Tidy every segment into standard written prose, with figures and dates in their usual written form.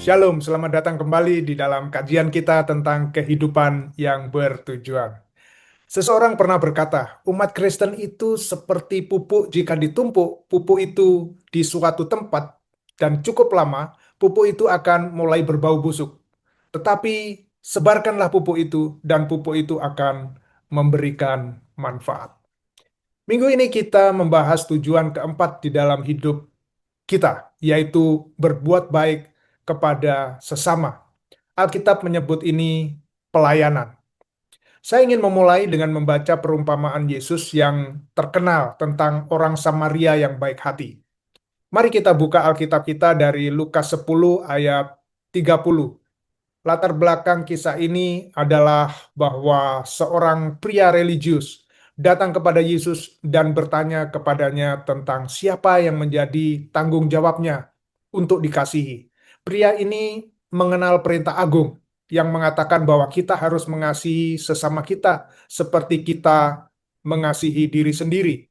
Shalom, selamat datang kembali di dalam kajian kita tentang kehidupan yang bertujuan. Seseorang pernah berkata, umat Kristen itu seperti pupuk jika ditumpuk pupuk itu di suatu tempat dan cukup lama, pupuk itu akan mulai berbau busuk. Tetapi sebarkanlah pupuk itu dan pupuk itu akan memberikan manfaat. Minggu ini kita membahas tujuan keempat di dalam hidup kita, yaitu berbuat baik kepada sesama. Alkitab menyebut ini pelayanan. Saya ingin memulai dengan membaca perumpamaan Yesus yang terkenal tentang orang Samaria yang baik hati. Mari kita buka Alkitab kita dari Lukas 10 ayat 30. Latar belakang kisah ini adalah bahwa seorang pria religius datang kepada Yesus dan bertanya kepadanya tentang siapa yang menjadi tanggung jawabnya untuk dikasihi. Pria ini mengenal perintah agung yang mengatakan bahwa kita harus mengasihi sesama kita seperti kita mengasihi diri sendiri.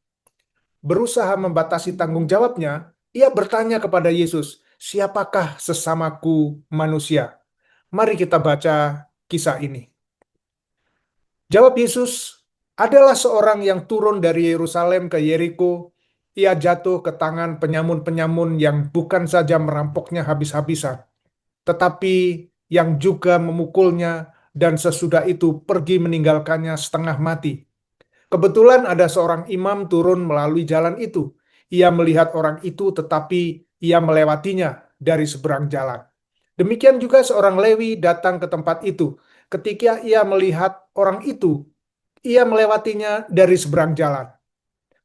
Berusaha membatasi tanggung jawabnya, ia bertanya kepada Yesus, "Siapakah sesamaku manusia?" Mari kita baca kisah ini. Jawab Yesus, adalah seorang yang turun dari Yerusalem ke Yeriko. Ia jatuh ke tangan penyamun-penyamun yang bukan saja merampoknya habis-habisan, tetapi yang juga memukulnya dan sesudah itu pergi meninggalkannya setengah mati. Kebetulan ada seorang imam turun melalui jalan itu. Ia melihat orang itu tetapi ia melewatinya dari seberang jalan. Demikian juga seorang Lewi datang ke tempat itu. Ketika ia melihat orang itu, ia melewatinya dari seberang jalan.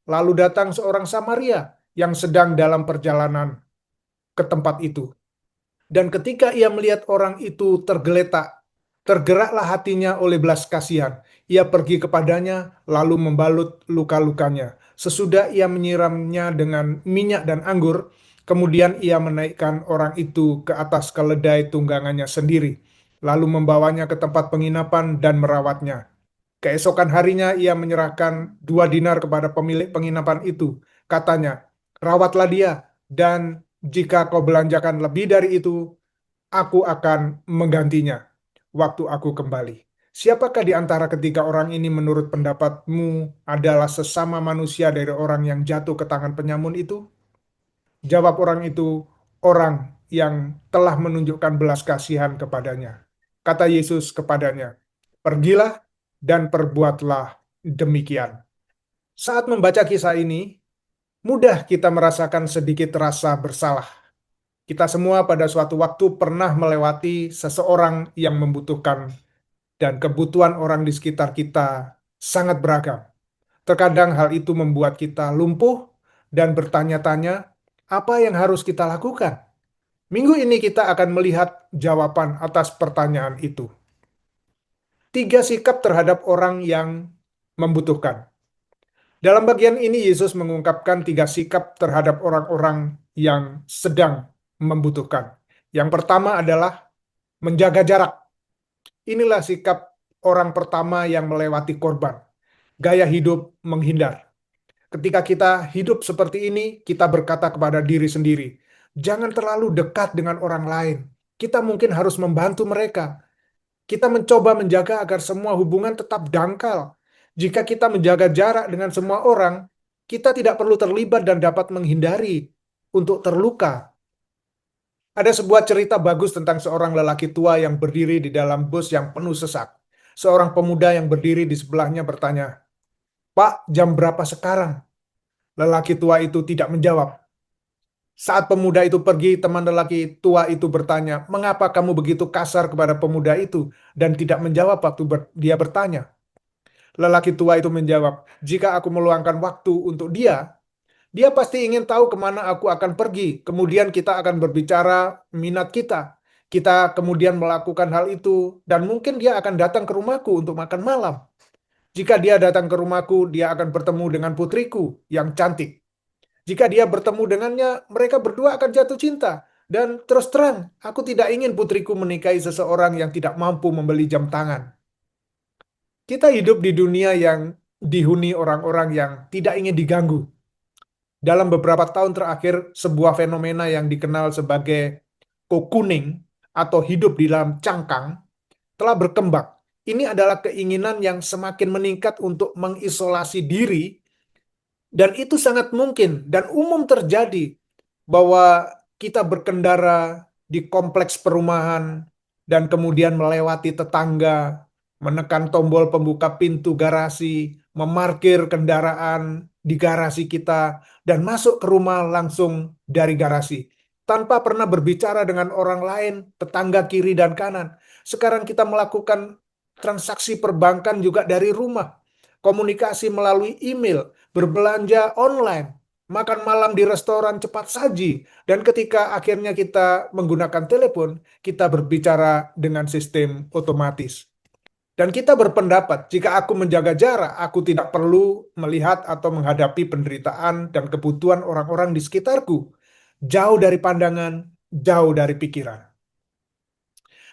Lalu datang seorang Samaria yang sedang dalam perjalanan ke tempat itu. Dan ketika ia melihat orang itu tergeletak, tergeraklah hatinya oleh belas kasihan. Ia pergi kepadanya, lalu membalut luka-lukanya. Sesudah ia menyiramnya dengan minyak dan anggur, kemudian ia menaikkan orang itu ke atas keledai tunggangannya sendiri, lalu membawanya ke tempat penginapan dan merawatnya. Keesokan harinya ia menyerahkan 2 dinar kepada pemilik penginapan itu. Katanya, rawatlah dia, dan jika kau belanjakan lebih dari itu, aku akan menggantinya waktu aku kembali. Siapakah di antara ketiga orang ini menurut pendapatmu adalah sesama manusia dari orang yang jatuh ke tangan penyamun itu? Jawab orang itu, orang yang telah menunjukkan belas kasihan kepadanya. Kata Yesus kepadanya, pergilah dan perbuatlah demikian. Saat membaca kisah ini, mudah kita merasakan sedikit rasa bersalah. Kita semua pada suatu waktu pernah melewati seseorang yang membutuhkan, dan kebutuhan orang di sekitar kita sangat beragam. Terkadang hal itu membuat kita lumpuh dan bertanya-tanya, apa yang harus kita lakukan? Minggu ini kita akan melihat jawaban atas pertanyaan itu. 3 sikap terhadap orang yang membutuhkan. Dalam bagian ini Yesus mengungkapkan 3 sikap terhadap orang-orang yang sedang membutuhkan. Yang pertama adalah menjaga jarak. Inilah sikap orang pertama yang melewati korban. Gaya hidup menghindar. Ketika kita hidup seperti ini, kita berkata kepada diri sendiri, jangan terlalu dekat dengan orang lain. Kita mungkin harus membantu mereka. Kita mencoba menjaga agar semua hubungan tetap dangkal. Jika kita menjaga jarak dengan semua orang, kita tidak perlu terlibat dan dapat menghindari untuk terluka. Ada sebuah cerita bagus tentang seorang lelaki tua yang berdiri di dalam bus yang penuh sesak. Seorang pemuda yang berdiri di sebelahnya bertanya, "Pak, jam berapa sekarang?" Lelaki tua itu tidak menjawab. Saat pemuda itu pergi, teman lelaki tua itu bertanya, "Mengapa kamu begitu kasar kepada pemuda itu dan tidak menjawab waktu dia bertanya?" Lelaki tua itu menjawab, "Jika aku meluangkan waktu untuk dia, dia pasti ingin tahu kemana aku akan pergi. Kemudian kita akan berbicara minat kita. Kita kemudian melakukan hal itu, dan mungkin dia akan datang ke rumahku untuk makan malam. Jika dia datang ke rumahku, dia akan bertemu dengan putriku yang cantik. Jika dia bertemu dengannya, mereka berdua akan jatuh cinta. Dan terus terang, aku tidak ingin putriku menikahi seseorang yang tidak mampu membeli jam tangan." Kita hidup di dunia yang dihuni orang-orang yang tidak ingin diganggu. Dalam beberapa tahun terakhir, sebuah fenomena yang dikenal sebagai kokuning atau hidup di dalam cangkang telah berkembang. Ini adalah keinginan yang semakin meningkat untuk mengisolasi diri, dan itu sangat mungkin dan umum terjadi bahwa kita berkendara di kompleks perumahan dan kemudian melewati tetangga, menekan tombol pembuka pintu garasi, memarkir kendaraan di garasi kita, dan masuk ke rumah langsung dari garasi. Tanpa pernah berbicara dengan orang lain, tetangga kiri dan kanan. Sekarang kita melakukan transaksi perbankan juga dari rumah. Komunikasi melalui email, berbelanja online, makan malam di restoran cepat saji, dan ketika akhirnya kita menggunakan telepon, kita berbicara dengan sistem otomatis. Dan kita berpendapat, jika aku menjaga jarak, aku tidak perlu melihat atau menghadapi penderitaan dan kebutuhan orang-orang di sekitarku. Jauh dari pandangan, jauh dari pikiran.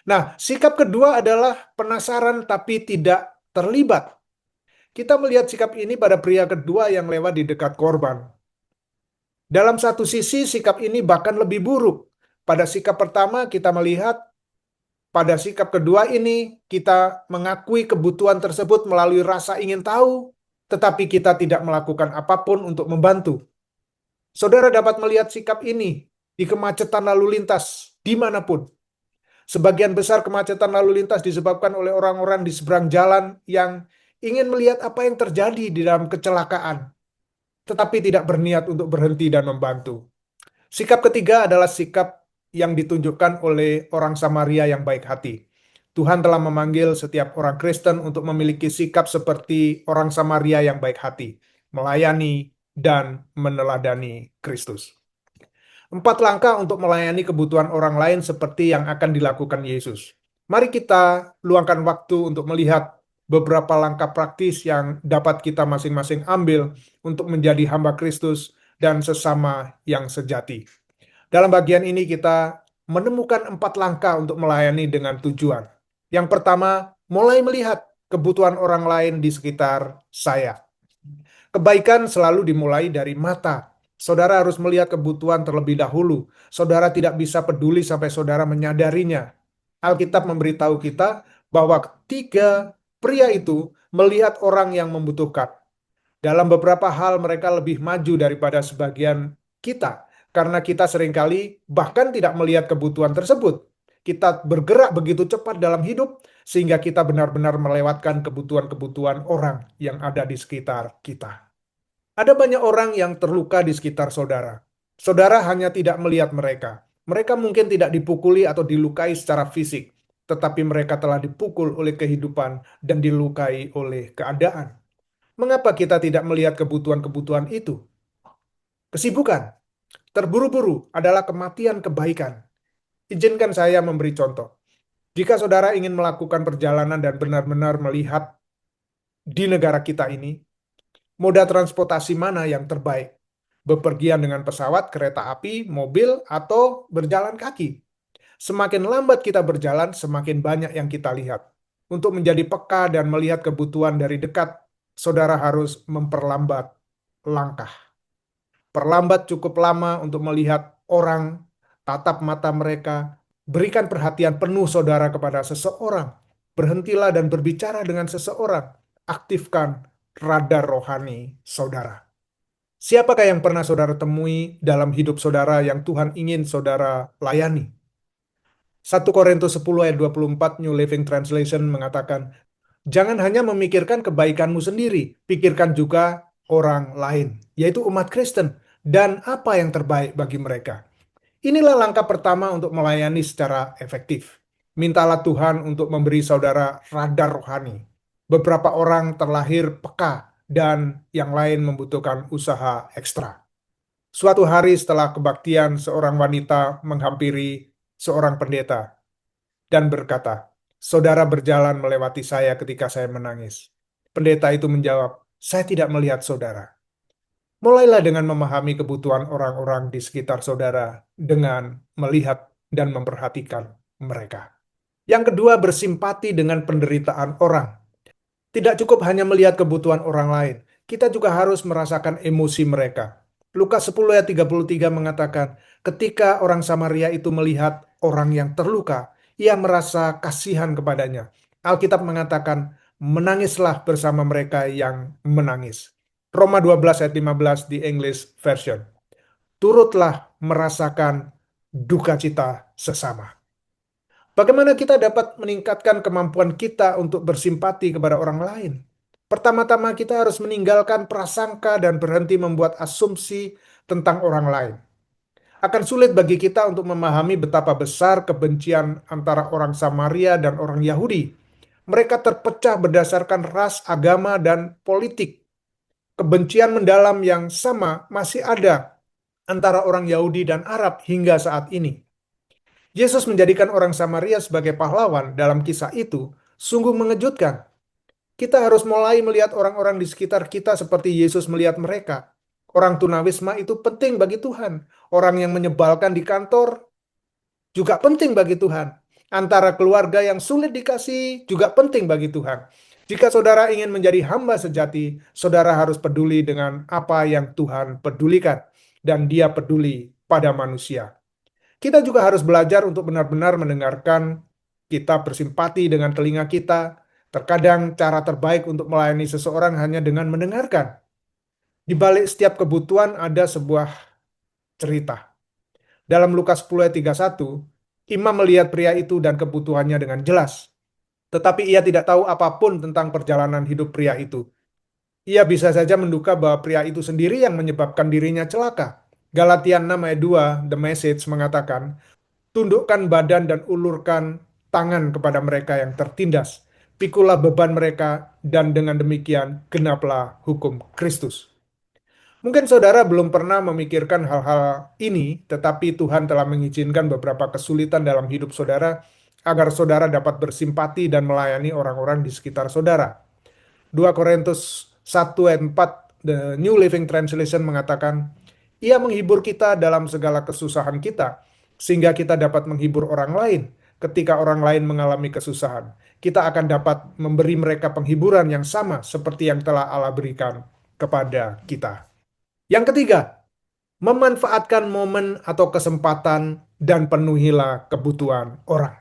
Nah, sikap kedua adalah penasaran tapi tidak terlibat. Kita melihat sikap ini pada pria kedua yang lewat di dekat korban. Dalam satu sisi, sikap ini bahkan lebih buruk. Pada sikap pertama, kita melihat pada sikap kedua ini, kita mengakui kebutuhan tersebut melalui rasa ingin tahu, tetapi kita tidak melakukan apapun untuk membantu. Saudara dapat melihat sikap ini di kemacetan lalu lintas dimanapun. Sebagian besar kemacetan lalu lintas disebabkan oleh orang-orang di seberang jalan yang ingin melihat apa yang terjadi di dalam kecelakaan, tetapi tidak berniat untuk berhenti dan membantu. Sikap ketiga adalah sikap yang ditunjukkan oleh orang Samaria yang baik hati. Tuhan telah memanggil setiap orang Kristen untuk memiliki sikap seperti orang Samaria yang baik hati, melayani dan meneladani Kristus. 4 langkah untuk melayani kebutuhan orang lain seperti yang akan dilakukan Yesus. Mari kita luangkan waktu untuk melihat beberapa langkah praktis yang dapat kita masing-masing ambil untuk menjadi hamba Kristus dan sesama yang sejati. Dalam bagian ini kita menemukan 4 langkah untuk melayani dengan tujuan. Yang pertama, mulai melihat kebutuhan orang lain di sekitar saya. Kebaikan selalu dimulai dari mata. Saudara harus melihat kebutuhan terlebih dahulu. Saudara tidak bisa peduli sampai saudara menyadarinya. Alkitab memberitahu kita bahwa ketiga pria itu melihat orang yang membutuhkan. Dalam beberapa hal mereka lebih maju daripada sebagian kita. Karena kita seringkali bahkan tidak melihat kebutuhan tersebut. Kita bergerak begitu cepat dalam hidup sehingga kita benar-benar melewatkan kebutuhan-kebutuhan orang yang ada di sekitar kita. Ada banyak orang yang terluka di sekitar saudara. Saudara hanya tidak melihat mereka. Mereka mungkin tidak dipukuli atau dilukai secara fisik, tetapi mereka telah dipukul oleh kehidupan dan dilukai oleh keadaan. Mengapa kita tidak melihat kebutuhan-kebutuhan itu? Kesibukan, terburu-buru adalah kematian kebaikan. Izinkan saya memberi contoh. Jika saudara ingin melakukan perjalanan dan benar-benar melihat di negara kita ini, moda transportasi mana yang terbaik? Bepergian dengan pesawat, kereta api, mobil, atau berjalan kaki? Semakin lambat kita berjalan, semakin banyak yang kita lihat. Untuk menjadi peka dan melihat kebutuhan dari dekat, saudara harus memperlambat langkah. Perlambat cukup lama untuk melihat orang, tatap mata mereka, berikan perhatian penuh saudara kepada seseorang. Berhentilah dan berbicara dengan seseorang. Aktifkan radar rohani saudara. Siapakah yang pernah saudara temui dalam hidup saudara yang Tuhan ingin saudara layani? 1 Korintus 10 ayat 24 New Living Translation mengatakan, jangan hanya memikirkan kebaikanmu sendiri, pikirkan juga orang lain, yaitu umat Kristen, dan apa yang terbaik bagi mereka. Inilah langkah pertama untuk melayani secara efektif. Mintalah Tuhan untuk memberi saudara radar rohani. Beberapa orang terlahir peka dan yang lain membutuhkan usaha ekstra. Suatu hari setelah kebaktian, seorang wanita menghampiri seorang pendeta dan berkata, saudara berjalan melewati saya ketika saya menangis. Pendeta itu menjawab, saya tidak melihat saudara. Mulailah dengan memahami kebutuhan orang-orang di sekitar saudara dengan melihat dan memperhatikan mereka. Yang kedua, bersimpati dengan penderitaan orang. Tidak cukup hanya melihat kebutuhan orang lain, kita juga harus merasakan emosi mereka. Lukas 10 ayat 33 mengatakan, ketika orang Samaria itu melihat orang yang terluka, ia merasa kasihan kepadanya. Alkitab mengatakan, menangislah bersama mereka yang menangis. Roma 12 ayat 15 di English version. Turutlah merasakan duka cita sesama. Bagaimana kita dapat meningkatkan kemampuan kita untuk bersimpati kepada orang lain? Pertama-tama kita harus meninggalkan prasangka dan berhenti membuat asumsi tentang orang lain. Akan sulit bagi kita untuk memahami betapa besar kebencian antara orang Samaria dan orang Yahudi. Mereka terpecah berdasarkan ras, agama, dan politik. Kebencian mendalam yang sama masih ada antara orang Yahudi dan Arab hingga saat ini. Yesus menjadikan orang Samaria sebagai pahlawan dalam kisah itu sungguh mengejutkan. Kita harus mulai melihat orang-orang di sekitar kita seperti Yesus melihat mereka. Orang tunawisma itu penting bagi Tuhan. Orang yang menyebalkan di kantor juga penting bagi Tuhan. Antara keluarga yang sulit dikasih juga penting bagi Tuhan. Jika saudara ingin menjadi hamba sejati, saudara harus peduli dengan apa yang Tuhan pedulikan. Dan Dia peduli pada manusia. Kita juga harus belajar untuk benar-benar mendengarkan, kita bersimpati dengan telinga kita. Terkadang cara terbaik untuk melayani seseorang hanya dengan mendengarkan. Di balik setiap kebutuhan ada sebuah cerita. Dalam Lukas 10 ayat 31, imam melihat pria itu dan kebutuhannya dengan jelas. Tetapi ia tidak tahu apapun tentang perjalanan hidup pria itu. Ia bisa saja menduga bahwa pria itu sendiri yang menyebabkan dirinya celaka. Galatia 6 ayat 2, The Message mengatakan, tundukkan badan dan ulurkan tangan kepada mereka yang tertindas. Pikulah beban mereka dan dengan demikian genaplah hukum Kristus. Mungkin saudara belum pernah memikirkan hal-hal ini, tetapi Tuhan telah mengizinkan beberapa kesulitan dalam hidup saudara agar saudara dapat bersimpati dan melayani orang-orang di sekitar saudara. 2 Korintus 1 ayat 4, The New Living Translation mengatakan, Ia menghibur kita dalam segala kesusahan kita, sehingga kita dapat menghibur orang lain. Ketika orang lain mengalami kesusahan, kita akan dapat memberi mereka penghiburan yang sama seperti yang telah Allah berikan kepada kita. Yang ketiga, memanfaatkan momen atau kesempatan dan penuhilah kebutuhan orang.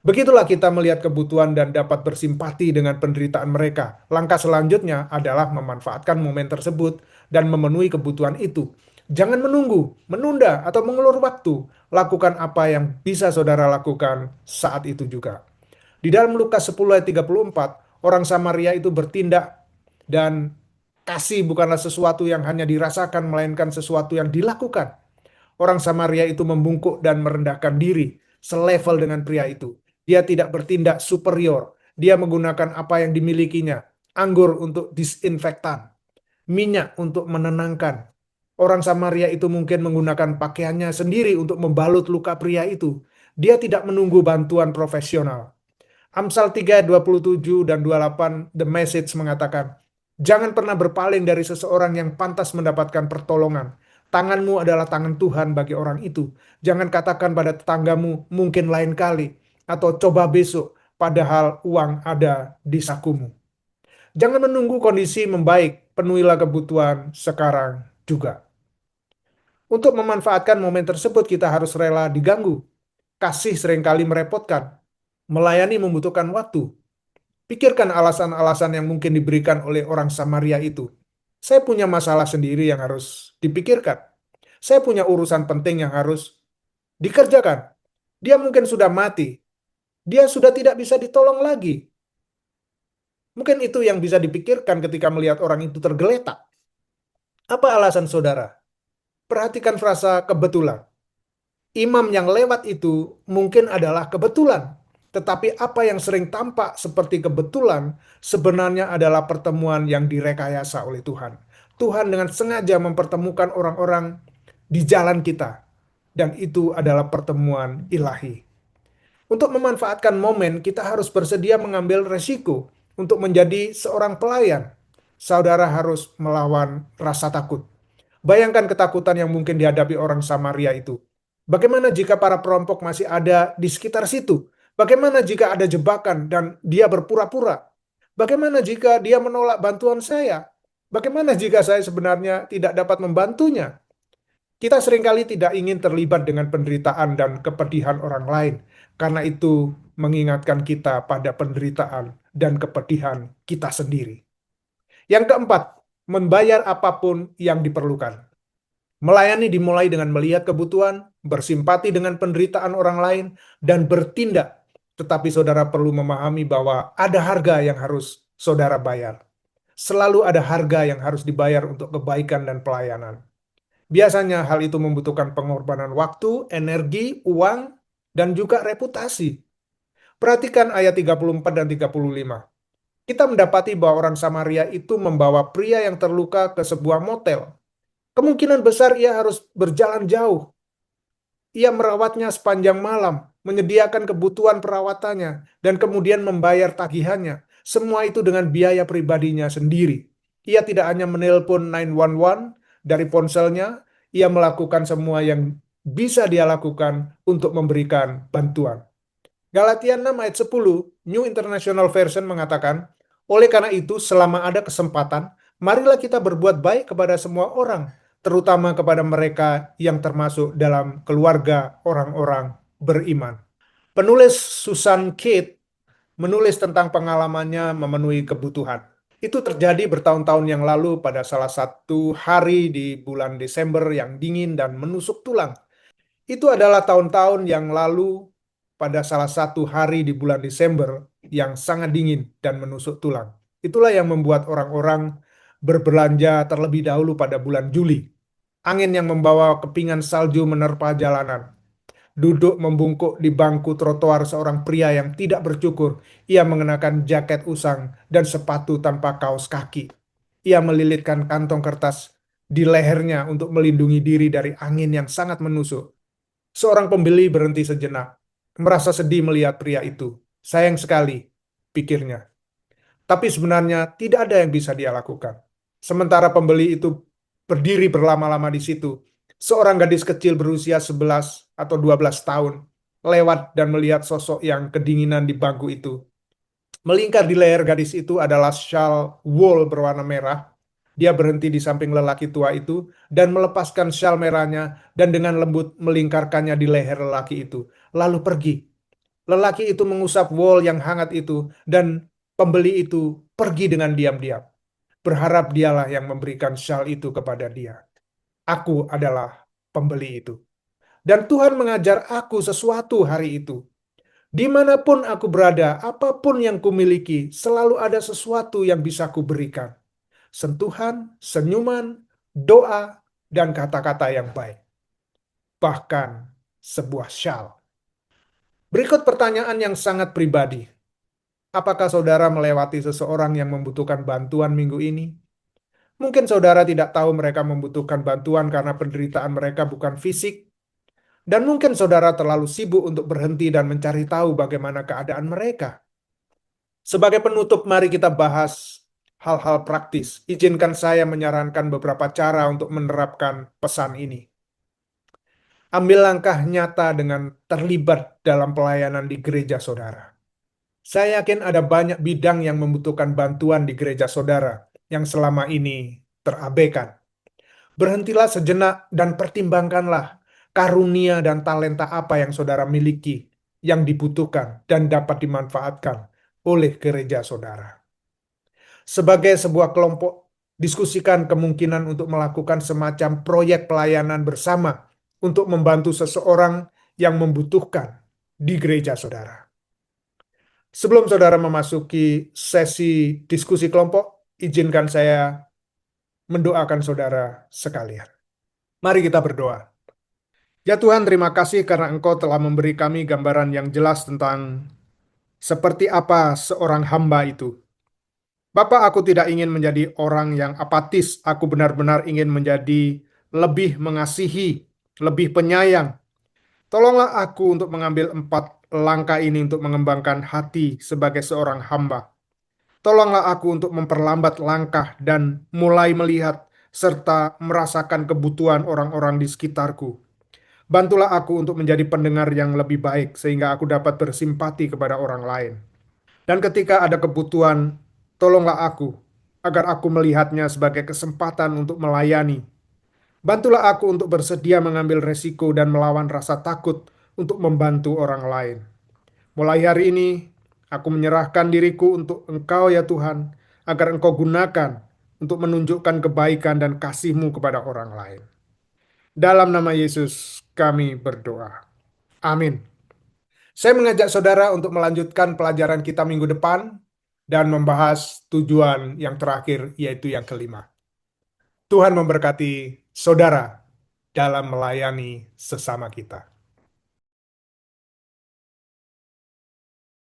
Begitulah kita melihat kebutuhan dan dapat bersimpati dengan penderitaan mereka. Langkah selanjutnya adalah memanfaatkan momen tersebut dan memenuhi kebutuhan itu. Jangan menunggu, menunda, atau mengulur waktu. Lakukan apa yang bisa saudara lakukan saat itu juga. Di dalam Lukas 10 ayat 34, orang Samaria itu bertindak dan kasih bukanlah sesuatu yang hanya dirasakan, melainkan sesuatu yang dilakukan. Orang Samaria itu membungkuk dan merendahkan diri, selevel dengan pria itu. Dia tidak bertindak superior. Dia menggunakan apa yang dimilikinya. Anggur untuk disinfektan, minyak untuk menenangkan. Orang Samaria itu mungkin menggunakan pakaiannya sendiri untuk membalut luka pria itu. Dia tidak menunggu bantuan profesional. Amsal 3, 27 dan 28 The Message mengatakan, jangan pernah berpaling dari seseorang yang pantas mendapatkan pertolongan. Tanganmu adalah tangan Tuhan bagi orang itu. Jangan katakan pada tetanggamu, mungkin lain kali. Atau coba besok, padahal uang ada di sakumu. Jangan menunggu kondisi membaik, penuhilah kebutuhan sekarang juga. Untuk memanfaatkan momen tersebut, kita harus rela diganggu. Kasih seringkali merepotkan. Melayani membutuhkan waktu. Pikirkan alasan-alasan yang mungkin diberikan oleh orang Samaria itu. Saya punya masalah sendiri yang harus dipikirkan. Saya punya urusan penting yang harus dikerjakan. Dia mungkin sudah mati. Dia sudah tidak bisa ditolong lagi. Mungkin itu yang bisa dipikirkan ketika melihat orang itu tergeletak. Apa alasan saudara? Perhatikan frasa kebetulan. Imam yang lewat itu mungkin adalah kebetulan. Tetapi apa yang sering tampak seperti kebetulan sebenarnya adalah pertemuan yang direkayasa oleh Tuhan. Tuhan dengan sengaja mempertemukan orang-orang di jalan kita. Dan itu adalah pertemuan ilahi. Untuk memanfaatkan momen, kita harus bersedia mengambil resiko untuk menjadi seorang pelayan. Saudara harus melawan rasa takut. Bayangkan ketakutan yang mungkin dihadapi orang Samaria itu. Bagaimana jika para perampok masih ada di sekitar situ? Bagaimana jika ada jebakan dan dia berpura-pura? Bagaimana jika dia menolak bantuan saya? Bagaimana jika saya sebenarnya tidak dapat membantunya? Kita seringkali tidak ingin terlibat dengan penderitaan dan kepedihan orang lain, karena itu mengingatkan kita pada penderitaan dan kepedihan kita sendiri. Yang keempat, membayar apapun yang diperlukan. Melayani dimulai dengan melihat kebutuhan, bersimpati dengan penderitaan orang lain, dan bertindak. Tetapi saudara perlu memahami bahwa ada harga yang harus saudara bayar. Selalu ada harga yang harus dibayar untuk kebaikan dan pelayanan. Biasanya hal itu membutuhkan pengorbanan waktu, energi, uang, dan juga reputasi. Perhatikan ayat 34 dan 35. Kita mendapati bahwa orang Samaria itu membawa pria yang terluka ke sebuah motel. Kemungkinan besar ia harus berjalan jauh. Ia merawatnya sepanjang malam, menyediakan kebutuhan perawatannya, dan kemudian membayar tagihannya. Semua itu dengan biaya pribadinya sendiri. Ia tidak hanya menelpon 911 dari ponselnya, ia melakukan semua yang bisa dia lakukan untuk memberikan bantuan. Galatia 6 ayat 10, New International Version mengatakan, oleh karena itu, selama ada kesempatan, marilah kita berbuat baik kepada semua orang, terutama kepada mereka yang termasuk dalam keluarga orang-orang beriman. Penulis Susan Kate menulis tentang pengalamannya memenuhi kebutuhan. Itu terjadi bertahun-tahun yang lalu pada salah satu hari di bulan Desember yang dingin dan menusuk tulang. Itu adalah tahun-tahun yang lalu pada salah satu hari di bulan Desember yang sangat dingin dan menusuk tulang. Itulah yang membuat orang-orang berbelanja terlebih dahulu pada bulan Juli. Angin yang membawa kepingan salju menerpa jalanan. Duduk membungkuk di bangku trotoar seorang pria yang tidak bercukur. Ia mengenakan jaket usang dan sepatu tanpa kaos kaki. Ia melilitkan kantong kertas di lehernya untuk melindungi diri dari angin yang sangat menusuk. Seorang pembeli berhenti sejenak, merasa sedih melihat pria itu. Sayang sekali, pikirnya. Tapi sebenarnya tidak ada yang bisa dia lakukan. Sementara pembeli itu berdiri berlama-lama di situ, seorang gadis kecil berusia 11 atau 12 tahun lewat dan melihat sosok yang kedinginan di bangku itu. Melingkar di leher gadis itu adalah syal wool berwarna merah. Dia berhenti di samping lelaki tua itu dan melepaskan syal merahnya dan dengan lembut melingkarkannya di leher lelaki itu. Lalu pergi. Lelaki itu mengusap wool yang hangat itu dan pembeli itu pergi dengan diam-diam. Berharap dialah yang memberikan syal itu kepada dia. Aku adalah pembeli itu. Dan Tuhan mengajar aku sesuatu hari itu. Dimanapun aku berada, apapun yang kumiliki, selalu ada sesuatu yang bisa kuberikan. Sentuhan, senyuman, doa, dan kata-kata yang baik. Bahkan sebuah syal. Berikut pertanyaan yang sangat pribadi. Apakah saudara melewati seseorang yang membutuhkan bantuan minggu ini? Mungkin saudara tidak tahu mereka membutuhkan bantuan karena penderitaan mereka bukan fisik, dan mungkin saudara terlalu sibuk untuk berhenti dan mencari tahu bagaimana keadaan mereka. Sebagai penutup, mari kita bahas hal-hal praktis. Izinkan saya menyarankan beberapa cara untuk menerapkan pesan ini. Ambil langkah nyata dengan terlibat dalam pelayanan di gereja saudara. Saya yakin ada banyak bidang yang membutuhkan bantuan di gereja saudara yang selama ini terabaikan. Berhentilah sejenak dan pertimbangkanlah karunia dan talenta apa yang saudara miliki yang dibutuhkan dan dapat dimanfaatkan oleh gereja saudara. Sebagai sebuah kelompok, diskusikan kemungkinan untuk melakukan semacam proyek pelayanan bersama untuk membantu seseorang yang membutuhkan di gereja saudara. Sebelum saudara memasuki sesi diskusi kelompok, izinkan saya mendoakan saudara sekalian. Mari kita berdoa. Ya Tuhan, terima kasih karena Engkau telah memberi kami gambaran yang jelas tentang seperti apa seorang hamba itu. Bapak, aku tidak ingin menjadi orang yang apatis. Aku benar-benar ingin menjadi lebih mengasihi, lebih penyayang. Tolonglah aku untuk mengambil 4 langkah ini untuk mengembangkan hati sebagai seorang hamba. Tolonglah aku untuk memperlambat langkah dan mulai melihat serta merasakan kebutuhan orang-orang di sekitarku. Bantulah aku untuk menjadi pendengar yang lebih baik sehingga aku dapat bersimpati kepada orang lain. Dan ketika ada kebutuhan, tolonglah aku agar aku melihatnya sebagai kesempatan untuk melayani. Bantulah aku untuk bersedia mengambil resiko dan melawan rasa takut untuk membantu orang lain. Mulai hari ini, aku menyerahkan diriku untuk Engkau ya Tuhan, agar Engkau gunakan untuk menunjukkan kebaikan dan kasih-Mu kepada orang lain. Dalam nama Yesus kami berdoa. Amin. Saya mengajak saudara untuk melanjutkan pelajaran kita minggu depan dan membahas tujuan yang terakhir, yaitu yang kelima. Tuhan memberkati saudara dalam melayani sesama kita.